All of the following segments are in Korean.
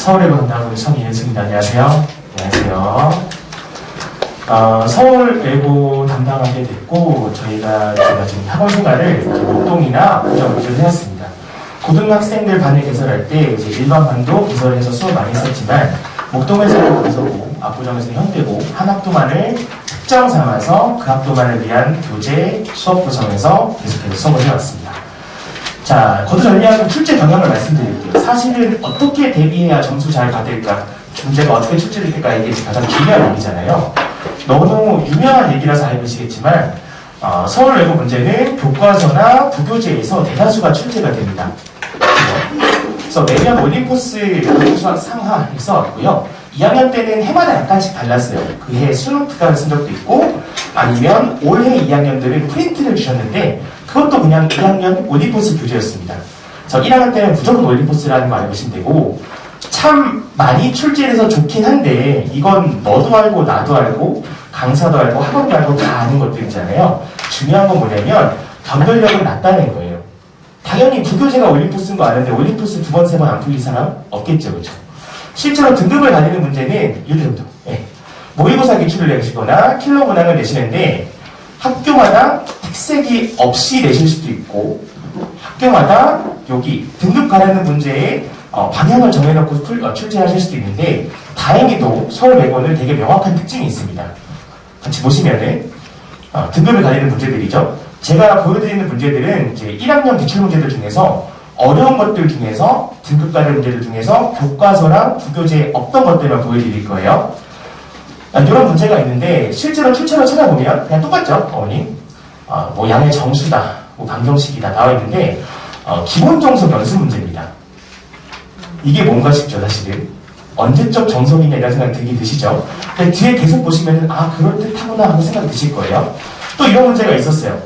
서울외고 담당하고 있는 손이은수입니다. 안녕하세요. 안녕하세요. 서울외고 담당하게 됐고, 제가 지금 학원 생활을 목동이나 압구정 위주로 해왔습니다. 고등학생들 반을 개설할 때 이제 일반 반도 개설해서 수업 많이 했었지만, 목동에서는 강서고, 압구정에서는 현대고, 한 학도만을 특정 삼아서 그 학도만을 위한 교재 수업 구성에서 계속해서 수업을 해왔습니다. 자, 거두전략은 출제 경향을 말씀드릴게요. 사실은 어떻게 대비해야 점수 잘 받을까, 문제가 어떻게 출제될 때까 이게 가장 중요한 얘기잖아요. 너무 유명한 얘기라서 알고 계시겠지만 서울외고 문제는 교과서나 부교재에서 대다수가 출제가 됩니다. 그래서 매년 올림포스 수학 상하 있어왔고요. 2학년 때는 해마다 약간씩 달랐어요. 그 해 수능 특강을 쓴 적도 있고, 아니면 올해 2학년들은 프린트를 주셨는데 그것도 그냥 2학년 올림포스 교재였습니다. 그래서 1학년 때는 무조건 올림포스라는 거 알고 계시면 되고, 참 많이 출제해서 좋긴 한데 이건 너도 알고 나도 알고 강사도 알고 학원도 알고 다 아는 것들이잖아요. 중요한 건 뭐냐면 변별력은 낮다는 거예요. 당연히 부교재가 올림포스인 거 아는데 올림포스 2번, 3번 안 풀린 사람 없겠죠, 그렇죠? 실제로 등급을 가리는 문제는 이 정도. 모의고사 기출을 내시거나 킬러 문항을 내시는데 학교마다 특색이 없이 내실 수도 있고, 학교마다 여기 등급 가리는 문제에 방향을 정해놓고 출제하실 수도 있는데, 다행히도 서울외고는 되게 명확한 특징이 있습니다. 같이 보시면은 등급을 가리는 문제들이죠. 제가 보여드리는 문제들은 이제 1학년 기출문제들 중에서 어려운 것들 중에서 등급 가리는 문제들 중에서 교과서랑 부교재에 없던 것들만 보여드릴 거예요. 이런 문제가 있는데 실제로 출처를 찾아보면 그냥 똑같죠, 어머니. 뭐 양의 정수다, 뭐 방정식이다 나와 있는데 기본 정석 연습 문제입니다. 이게 뭔가 싶죠, 사실은. 언제적 정석이냐 이런 생각이 들긴 드시죠. 근데 뒤에 계속 보시면은 그럴듯하구나 하는 생각이 드실 거예요. 또 이런 문제가 있었어요.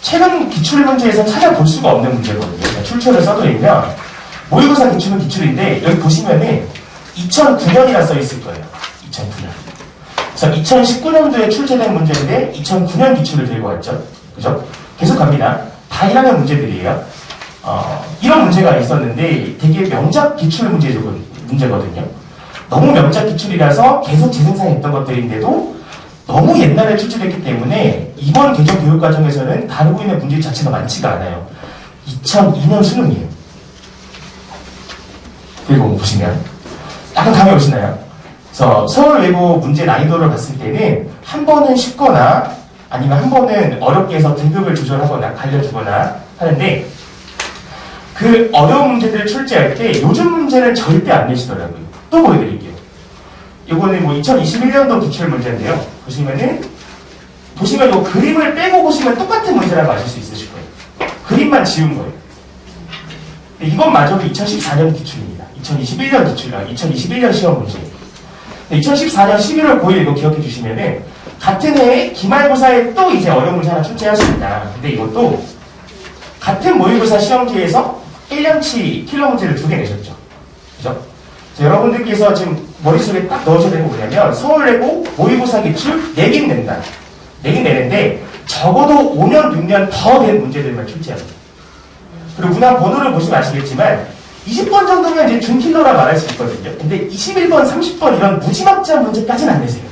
최근 기출문제에서 찾아볼 수가 없는 문제거든요. 출처를 써드리면 모의고사 기출은 기출인데 여기 보시면은 2009년이라 써있을 거예요. 2009년. 그래서 2019년도에 출제된 문제인데 2009년 기출을 들고 왔죠. 그죠? 계속 갑니다. 다 1학년 문제들이에요. 이런 문제가 있었는데 되게 명작 기출 문제거든요. 너무 명작 기출이라서 계속 재생산했던 것들인데도 너무 옛날에 출제됐기 때문에 이번 개정 교육과정에서는 다루고 있는 문제 자체가 많지가 않아요. 2002년 수능이에요. 그리고 보시면 약간 감이 오시나요? 그래서 서울외고 문제 난이도를 봤을 때는 한 번은 쉽거나 아니면 한 번은 어렵게 해서 등급을 조절하거나 갈려주거나 하는데, 그 어려운 문제들을 출제할 때 요즘 문제는 절대 안 내시더라고요. 또 보여드릴게요. 이거는 뭐 2021년도 기출 문제인데요. 보시면 이 그림을 빼고 보시면 똑같은 문제라고 아실 수 있으실 거예요. 그림만 지운 거예요. 이것마저도 2014년 기출입니다. 2021년 기출이라 2021년 시험 문제. 2014년 11월 9일 이거 기억해 주시면은 같은 해에 기말고사에 또 이제 어려운 문제 하나 출제하십니다. 근데 이것도 같은 모의고사 시험지에서 1년치 킬러 문제를 2개 내셨죠. 그죠? 여러분들께서 지금 머릿속에 딱 넣으셔야 되는 거 뭐냐면 서울외고 모의고사 기출 내긴 낸다. 내긴 내는데 적어도 5년, 6년 더 된 문제들만 출제합니다. 그리고 문항 번호를 보시면 아시겠지만 20번 정도면 이제 준킬러라 말할 수 있거든요. 근데 21번, 30번 이런 무지막지한 문제까지는 안 내세요.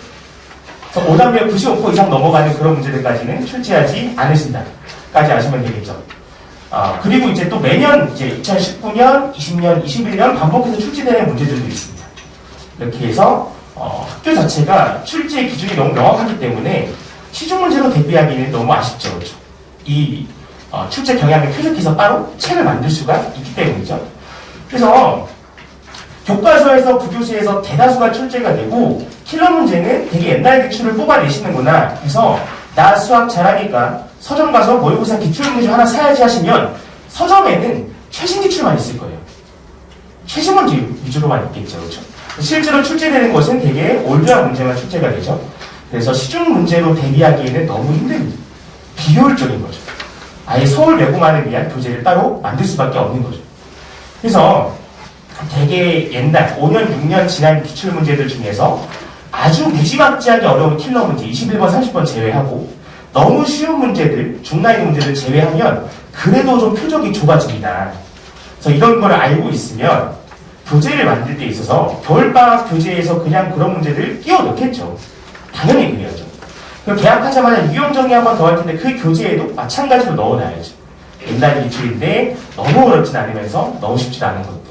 그래서 오답률 95% 이상 넘어가는 그런 문제들까지는 출제하지 않으신다까지 아시면 되겠죠. 그리고 이제 또 매년 이제 2019년, 20년, 21년 반복해서 출제되는 문제들도 있습니다. 이렇게 해서 학교 자체가 출제 기준이 너무 명확하기 때문에 시중 문제로 대비하기는 너무 아쉽죠, 그렇죠? 이 출제 경향을 쾌적해서 따로 책을 만들 수가 있기 때문이죠. 그래서 교과서에서 부교재에서 대다수가 출제가 되고 킬러 문제는 되게 옛날 기출을 뽑아내시는구나 해서 나 수학 잘하니까 서점 가서 모의고사 기출문제 하나 사야지 하시면 서점에는 최신 기출만 있을 거예요. 최신 문제 위주로만 있겠죠, 그렇죠? 실제로 출제되는 것은 되게 올드한 문제만 출제가 되죠. 그래서 시중 문제로 대비하기에는 너무 힘듭니다. 비효율적인 거죠. 아예 서울외고만을 위한 교재를 따로 만들 수밖에 없는 거죠. 그래서 되게 옛날 5년, 6년 지난 기출문제들 중에서 아주 무지막지하게 어려운 킬러 문제 21번, 30번 제외하고 너무 쉬운 문제들, 중난이도 문제들 제외하면 그래도 좀 표적이 좁아집니다. 그래서 이런 걸 알고 있으면 교재를 만들 때 있어서 겨울방학 교재에서 그냥 그런 문제들을 끼워 넣겠죠. 당연히 그래야죠. 그럼 개학하자마자 유형 정리 한 번 더 할 텐데 그 교재에도 마찬가지로 넣어놔야죠. 옛날 기출인데 너무 어렵진 않으면서 너무 쉽지 않은 것들.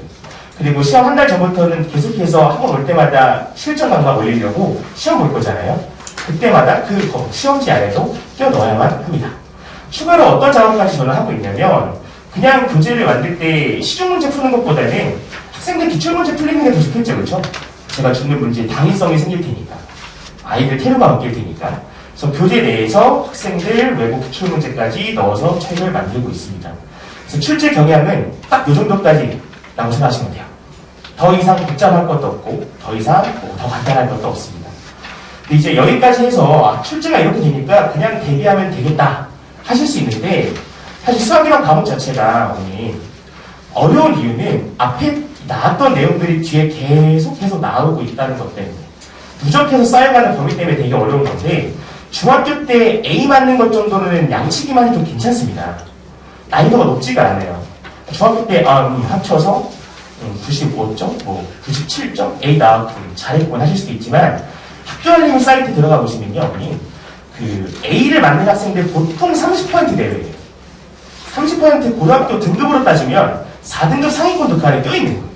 그리고 시험 한 달 전부터는 계속해서 학원 올 때마다 실전 강좌 올리려고 시험 볼 거잖아요. 그때마다 그 시험지 안에도 끼워 넣어야만 합니다. 추가로 어떤 작업까지 저는 하고 있냐면 그냥 교재를 만들 때 시중 문제 푸는 것보다는 학생들 기출문제 풀리는 게 더 좋겠죠, 그렇죠? 제가 주는 문제에 당위성이 생길 테니까 아이들 태도가 바뀔 테니까 그래서 교재 내에서 학생들 외부 기출문제까지 넣어서 책을 만들고 있습니다. 그래서 출제 경향은 딱 이 정도까지라고 생각하시면 돼요. 더 이상 복잡할 것도 없고 더 이상 더 간단할 것도 없습니다. 근데 이제 여기까지 해서 출제가 이렇게 되니까 그냥 대비하면 되겠다 하실 수 있는데 사실 수학이란 과목 자체가 어려운 이유는 앞에 나왔던 내용들이 뒤에 계속해서 나오고 있다는 것 때문에 누적해서 쌓여가는 범위 때문에 되게 어려운 건데 중학교 때 A 맞는 것 정도는 양치기만 해도 괜찮습니다. 난이도가 높지가 않아요. 중학교 때 합쳐서 95점, 97점, A 나왔고 잘했구나 하실 수도 있지만 학교알림 사이트 들어가 보시면요, 그 A를 맞는 학생들 보통 30% 내외예요. 30% 고등학교 등급으로 따지면 4등급 상위권도 그 안에 껴있는 거예요.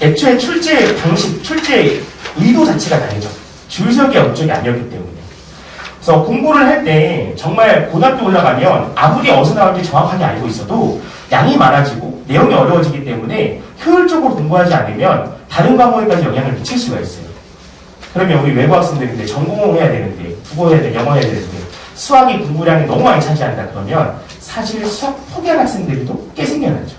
애초에 출제 방식, 출제 의도 자체가 다르죠. 줄서기 업적이 아니었기 때문에. 그래서 공부를 할 때 정말 고등학교 올라가면 아무리 어디서 나올지 정확하게 알고 있어도 양이 많아지고 내용이 어려워지기 때문에 효율적으로 공부하지 않으면 다른 과목에까지 영향을 미칠 수가 있어요. 그러면 우리 외부 학생들인데 전공을 해야 되는데, 국어 해야 되는데, 영어 해야 되는데 수학이 공부량이 너무 많이 차지한다 그러면 사실 수학 포기한 학생들도 꽤 생겨나죠.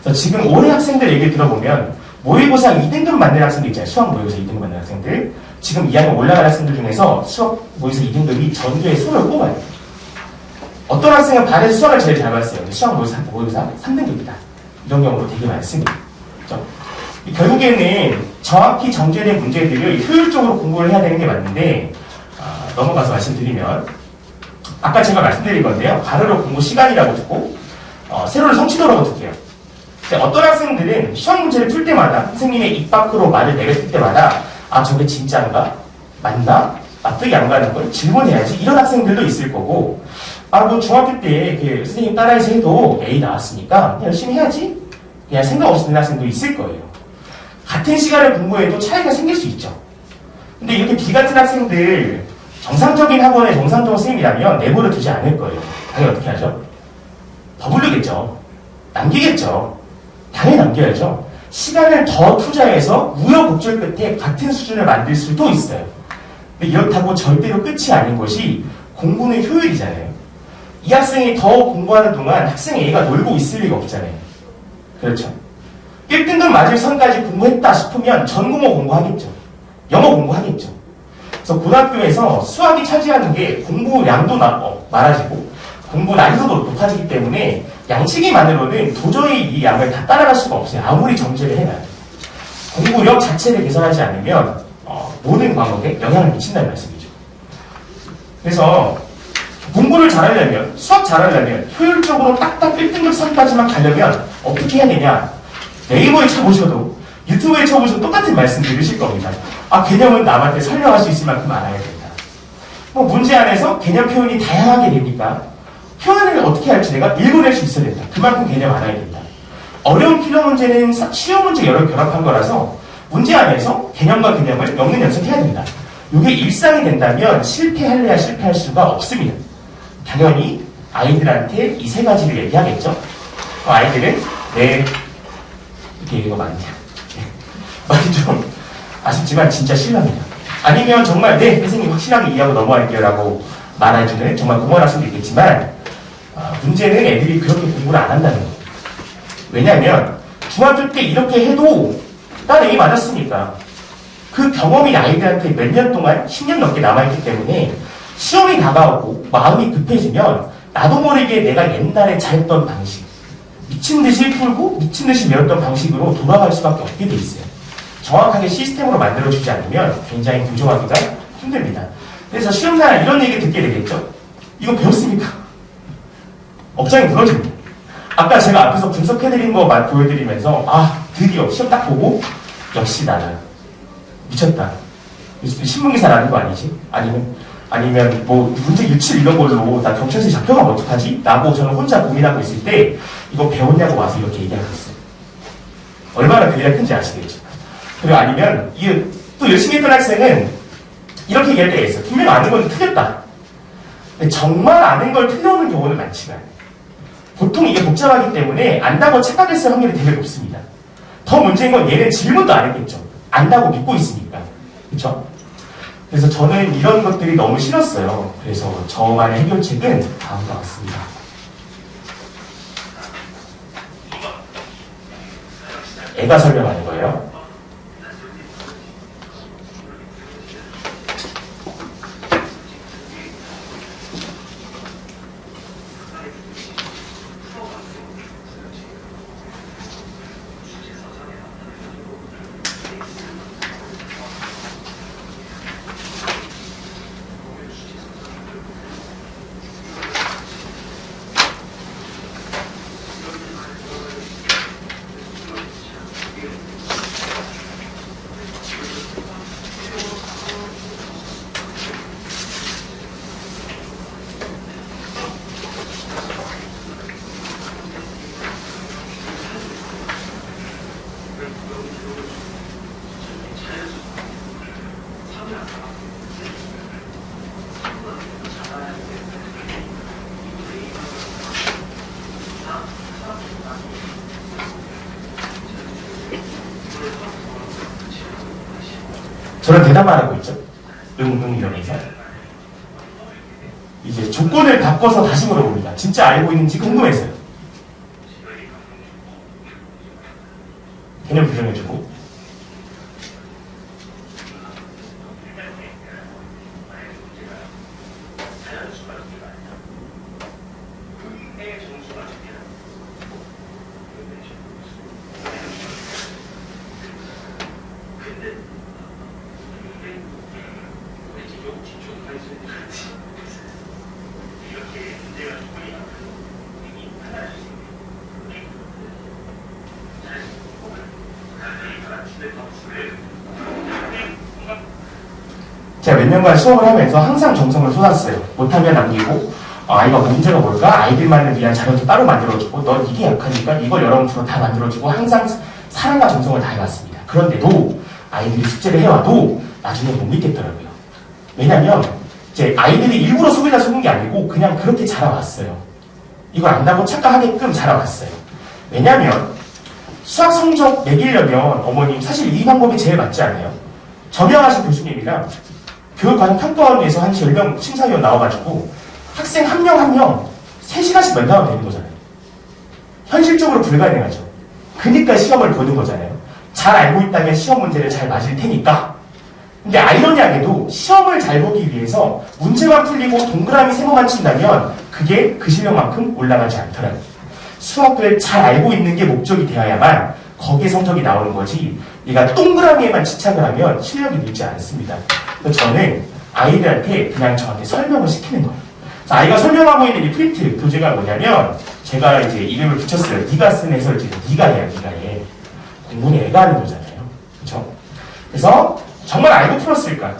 그래서 지금 올해 학생들 얘기 들어보면 모의고사 2등급 맞는 학생들 있잖아요. 수학 모의고사 2등급 맞는 학생들. 지금 2학년 올라간 학생들 중에서 수학 모의고사 2등급이 전교에 손을 꼽아요. 어떤 학생은 반에서 수학을 제일 잘 봤어요. 수학 모의고사 3등급이다. 이런 경우도 되게 많습니다. 그렇죠? 결국에는 정확히 정제된 문제들을 효율적으로 공부를 해야 되는 게 맞는데 넘어가서 말씀드리면 아까 제가 말씀드린 건데요. 가로로 공부 시간이라고 듣고 세로를 성취도라고 듣게요. 어떤 학생들은 시험 문제를 풀 때마다 선생님의 입 밖으로 말을 내뱉을 때마다 저게 진짜인가? 맞나? 납득이 안 가는 걸 질문해야지. 이런 학생들도 있을 거고 뭐 중학교 때 선생님 따라해서 해도 A 나왔으니까 열심히 해야지. 그냥 생각 없이 듣는 학생도 있을 거예요. 같은 시간을 공부해도 차이가 생길 수 있죠. 근데 이렇게 B 같은 학생들 정상적인 학원에 정상적인 선생님이라면 내버려 두지 않을 거예요. 당연히 어떻게 하죠? 더 부르겠죠. 남기겠죠. 당연히 남겨야죠. 시간을 더 투자해서 우여곡절 끝에 같은 수준을 만들 수도 있어요. 근데 이렇다고 절대로 끝이 아닌 것이 공부는 효율이잖아요. 이 학생이 더 공부하는 동안 학생 A가 놀고 있을 리가 없잖아요. 그렇죠? 1등급 맞을 선까지 공부했다 싶으면 전공어 공부하겠죠. 영어 공부하겠죠. 그래서 고등학교에서 수학이 차지하는 게 공부량도 많아지고 공부 난이도도 높아지기 때문에 양치기만으로는 도저히 이 양을 다 따라갈 수가 없어요. 아무리 정제를 해놔요. 공부력 자체를 개선하지 않으면 모든 과목에 영향을 미친다는 말씀이죠. 그래서 공부를 잘하려면, 수학 잘하려면 효율적으로 딱딱 1등급 선까지만 가려면 어떻게 해야 되냐? 네이버에 쳐보셔도 유튜브에 쳐보셔도 똑같은 말씀 들으실 겁니다. 개념은 남한테 설명할 수 있을 만큼 알아야 된다. 문제 안에서 개념 표현이 다양하게 되니까 표현을 어떻게 할지 내가 읽어낼 수 있어야 된다. 그만큼 개념 알아야 된다. 어려운 필요 문제는 쉬운 문제 여러 결합한 거라서 문제 안에서 개념과 개념을 엮는 연습해야 된다. 이게 일상이 된다면 실패할래야 실패할 수가 없습니다. 당연히 아이들한테 이 세 가지를 얘기하겠죠. 아이들은 이렇게 이거 맞냐? 많이 좀 아쉽지만 진짜 실망이에요. 아니면 정말 선생님 확실하게 이해하고 넘어갈게요 라고 말해주는 정말 고마운 학생도 있겠지만 문제는 애들이 그렇게 공부를 안 한다는 거예요. 왜냐하면 중학교 때 이렇게 해도 난 A 맞았으니까 그 경험이 아이들한테 몇 년 동안 10년 넘게 남아있기 때문에 시험이 다가오고 마음이 급해지면 나도 모르게 내가 옛날에 잘했던 방식 미친듯이 풀고 미친듯이 배웠던 방식으로 돌아갈 수밖에 없게 돼 있어요. 정확하게 시스템으로 만들어주지 않으면 굉장히 교정하기가 힘듭니다. 그래서 시험날 이런 얘기 듣게 되겠죠? 이거 배웠습니까? 억장이 무너집니다. 아까 제가 앞에서 분석해드린 거 보여드리면서 드디어 시험 딱 보고 역시 나는 미쳤다. 신문기사라는 거 아니지? 아니면 뭐 문제 유출 이런 걸로 나 경찰서에 잡혀가면 어떡하지? 라고 저는 혼자 고민하고 있을 때 이거 배웠냐고 와서 이렇게 얘기하고 있어요. 얼마나 괴리가 큰지 아시겠죠? 그리고 아니면 또 열심히 했던 학생은 이렇게 얘기할 때가 있어요. 분명 아는 건 틀렸다. 근데 정말 아는 걸 틀려오는 경우는 많지가 않아요. 보통 이게 복잡하기 때문에 안다고 착각했을 확률이 되게 높습니다. 더 문제인 건 얘는 질문도 안 했겠죠. 안다고 믿고 있으니까. 그렇죠? 그래서 저는 이런 것들이 너무 싫었어요. 그래서 저만의 해결책은 다음과 같습니다. 애가 설명하는 거예요. 저는 대답만 하고 있죠. 응 이러면서. 이제 조건을 바꿔서 다시 물어봅니다. 진짜 알고 있는지 궁금해서요. 개념 규정해주고. 제가 몇 년간 수업을 하면서 항상 정성을 쏟았어요. 못하면 남기고, 이거 문제가 뭘까? 아이들만을 위한 자료도 따로 만들어주고, 넌 이게 약하니까 이걸 여러분들로 다 만들어주고, 항상 사랑과 정성을 다해왔습니다. 그런데도 아이들이 숙제를 해와도 나중에 못 믿겠더라고요. 왜냐면 이제 아이들이 일부러 속은 게 아니고 그냥 그렇게 자라왔어요. 이걸 안다고 착각하게끔 자라왔어요. 왜냐면 수학 성적 매기려면 어머님 사실 이 방법이 제일 맞지 않아요? 저명하신 교수님이랑 교육과정 평가원에서 한 10명 심사위원 나와가지고 학생 한 명 한 명 3시간씩 면담하면 되는 거잖아요. 현실적으로 불가능하죠. 그러니까 시험을 보는 거잖아요. 잘 알고 있다면 시험 문제를 잘 맞을 테니까. 근데 아이러니하게도 시험을 잘 보기 위해서 문제만 풀리고 동그라미 세모만 친다면 그게 그 실력만큼 올라가지 않더라고요. 수학을 잘 알고 있는 게 목적이 되어야만 거기에 성적이 나오는 거지 얘가 동그라미에만 집착을 하면 실력이 늘지 않습니다. 그래서 저는 아이들한테 그냥 저한테 설명을 시키는 거예요. 그래서 아이가 설명하고 있는 이 프린트 교재가 뭐냐면 제가 이제 이름을 붙였어요. 네가 쓴 해설지는 네가 해야 네가 해. 공부는 애가 하는 거잖아요. 그렇죠? 그래서 정말 알고 풀었을까?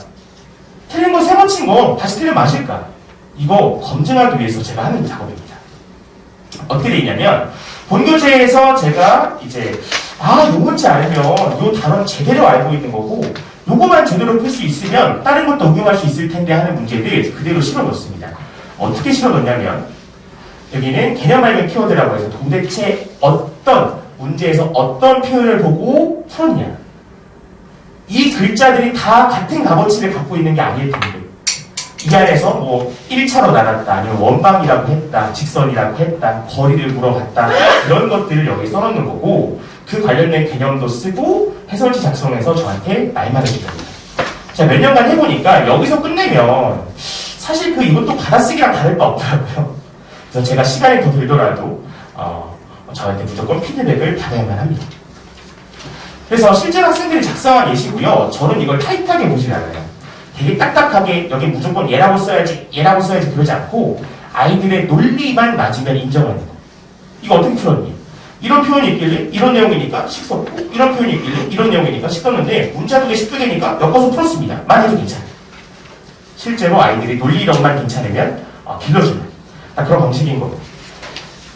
틀린 거 3번 친 거 다시 틀려 맞을까? 이거 검증하기 위해서 제가 하는 작업입니다. 어떻게 돼 있냐면 본교재에서 제가 이제 요 문제 알면 요 단어는 제대로 알고 있는 거고 요거만 제대로 풀 수 있으면 다른 것도 응용할 수 있을 텐데 하는 문제들 그대로 실어놓습니다. 어떻게 실어놓냐면 여기는 개념 발견 키워드라고 해서 도대체 어떤 문제에서 어떤 표현을 보고 풀었냐 이 글자들이 다 같은 값어치를 갖고 있는 게 아닐 텐데 이 안에서 뭐 1차로 나눴다 아니면 원방이라고 했다 직선이라고 했다 거리를 물어봤다 이런 것들을 여기 써놓는 거고 그 관련된 개념도 쓰고 해설지 작성해서 저한테 말만 해주는 겁니다. 제가 몇 년간 해보니까 여기서 끝내면 사실 이것도 받아쓰기랑 다를 바 없더라고요. 그래서 제가 시간이 더 들더라도 저한테 무조건 피드백을 받아야만 합니다. 그래서 실제 학생들이 작성한 예시고요. 저는 이걸 타이트하게 보진 않아요. 되게 딱딱하게 여기 무조건 얘라고 써야지 그러지 않고 아이들의 논리만 맞으면 인정하는 거. 이거 어떻게 풀었니? 이런 표현이 있길래 이런 내용이니까 식 썼고 이런 표현이 있길래 이런 내용이니까 식 썼는데 문자 두 개, 식 두 개니까 엮어서 풀었습니다. 만 해도 괜찮아요. 실제로 아이들이 논리력만 괜찮으면 길러주는 그런 방식인 거고.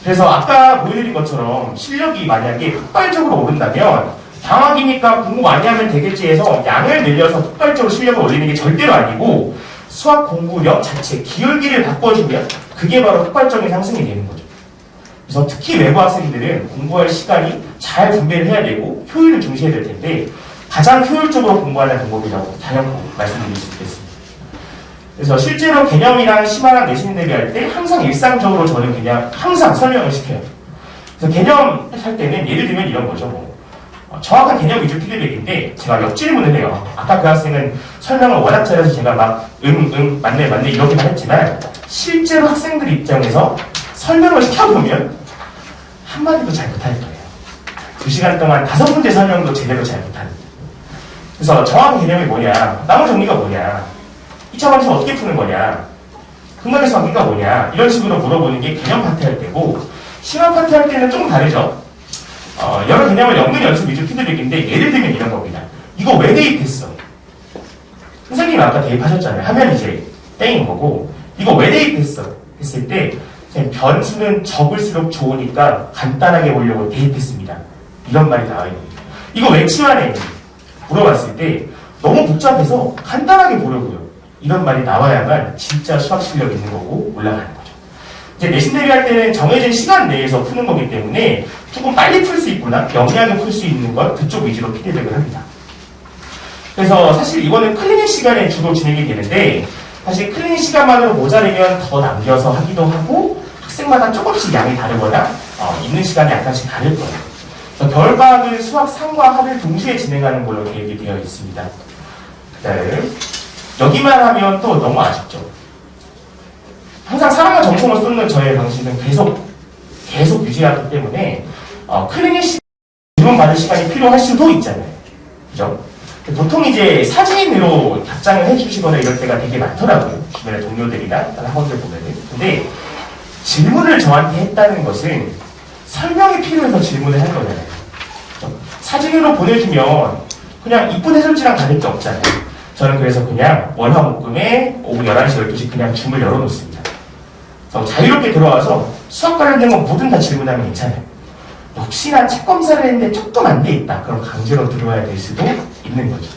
그래서 아까 보여드린 것처럼 실력이 만약에 폭발적으로 오른다면 방학이니까 공부 많이 하면 되겠지 해서 양을 늘려서 폭발적으로 실력을 올리는 게 절대로 아니고 수학 공부력 자체 기울기를 바꿔주면 그게 바로 폭발적인 상승이 되는 거죠. 그래서 특히 외부 학생들은 공부할 시간이 잘 분배를 해야 되고 효율을 중시해야 될 텐데 가장 효율적으로 공부하는 방법이라고 단연코 말씀드릴 수 있겠습니다. 그래서 실제로 개념이랑 심화랑 내신 대비할 때 항상 일상적으로 저는 그냥 항상 설명을 시켜요. 그래서 개념 할 때는 예를 들면 이런 거죠. 정확한 개념 위주 피드백인데 제가 역질문을 해요. 아까 그 학생은 설명을 워낙 잘해서 제가 막 맞네 이렇게만 했지만 실제로 학생들 입장에서 설명을 시켜보면 한마디도 잘 못할 거예요. 2시간 동안 5문제 설명도 제대로 잘 못하는. 그래서 정확한 개념이 뭐냐, 나무 정리가 뭐냐, 2차 관점 어떻게 푸는 거냐, 극락에서 관계가 뭐냐, 이런 식으로 물어보는 게 개념 파트 할 때고, 심화 파트 할 때는 좀 다르죠. 여러 개념을 엮는 연습 위주 피드백인데 예를 들면 이런 겁니다. 이거 왜 대입했어? 선생님이 아까 대입하셨잖아요. 하면 이제 땡인 거고, 이거 왜 대입했어? 했을 때 변수는 적을수록 좋으니까 간단하게 보려고 대입했습니다. 이런 말이 나와요. 이거 왜 치환해? 물어봤을 때 너무 복잡해서 간단하게 보려고요. 이런 말이 나와야만 진짜 수학 실력 있는 거고 올라가는 거죠. 이제 내신 대비할 때는 정해진 시간 내에서 푸는 거기 때문에 조금 빨리 풀 수 있구나, 영리하게 풀 수 있는 건 그쪽 위주로 피드백을 합니다. 그래서 사실 이거는 클리닉 시간에 주로 진행이 되는데 사실 클리닉 시간만으로 모자르면 더 남겨서 하기도 하고 학생마다 조금씩 양이 다르거나 있는 시간이 약간씩 다를 거예요. 그래서 겨울방학은 수학 3과 하를 동시에 진행하는 걸로 계획이 되어 있습니다. 그다음 여기만 하면 또 너무 아쉽죠. 항상 사랑과 정성을 쏟는 저의 방식은 계속 유지하기 때문에 클리닉 시간 질문 받을 시간이 필요할 수도 있잖아요. 그죠? 보통 이제 사진으로 답장을 해주시거나 이럴 때가 되게 많더라고요. 주변의 동료들이나 다른 학원들 보면은. 근데 질문을 저한테 했다는 것은 설명이 필요해서 질문을 한 거잖아요. 사진으로 보내주면 그냥 이쁜 해설지랑 다를 게 없잖아요. 저는 그래서 그냥 월화목금에 오후 11시, 12시 그냥 줌을 열어놓습니다. 그래서 자유롭게 들어와서 수학 관련된 건 뭐든 다 질문하면 괜찮아요. 혹시나 책 검사를 했는데 조금 안 돼 있다. 그럼 강제로 들어와야 될 수도 있는 거죠.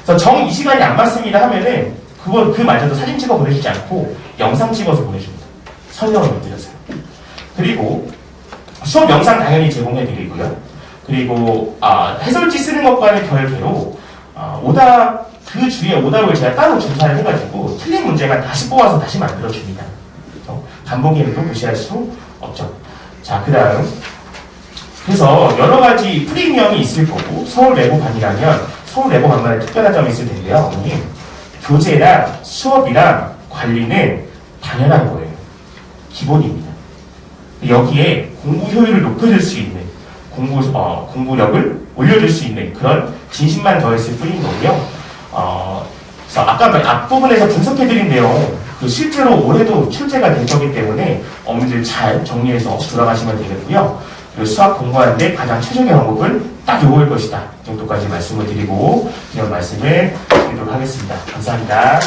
그래서 정 이 시간이 안 맞습니다 하면은 그마저도 사진 찍어 보내주지 않고 영상 찍어서 보내줍니다. 설명을 못 드렸어요. 그리고 수업 영상 당연히 제공해드리고요. 그리고 해설지 쓰는 것과는 별개로 오답 그 주에 오답을 제가 따로 준비를 해가지고 틀린 문제만 다시 뽑아서 다시 만들어줍니다. 반복해도 무시할 수 없죠. 자, 그 다음 그래서 여러 가지 프리미엄이 있을 거고 서울 내부반이라면 서울 내부반만의 특별한 점이 있을 텐데요. 교재랑 수업이랑 관리는 당연한 거예요. 기본입니다. 여기에 공부 효율을 높여줄 수 있는 공부력을 올려줄 수 있는 그런 진심만 더했을 뿐인 거고요. 그래서 아까 앞부분에서 분석해드린 내용 실제로 올해도 출제가 된 거기 때문에 어머니들 잘 정리해서 돌아가시면 되겠고요. 수학 공부하는데 가장 최적의 방법은 딱 요거일 것이다. 이 정도까지 말씀을 드리고 이런 말씀을 드리도록 하겠습니다. 감사합니다.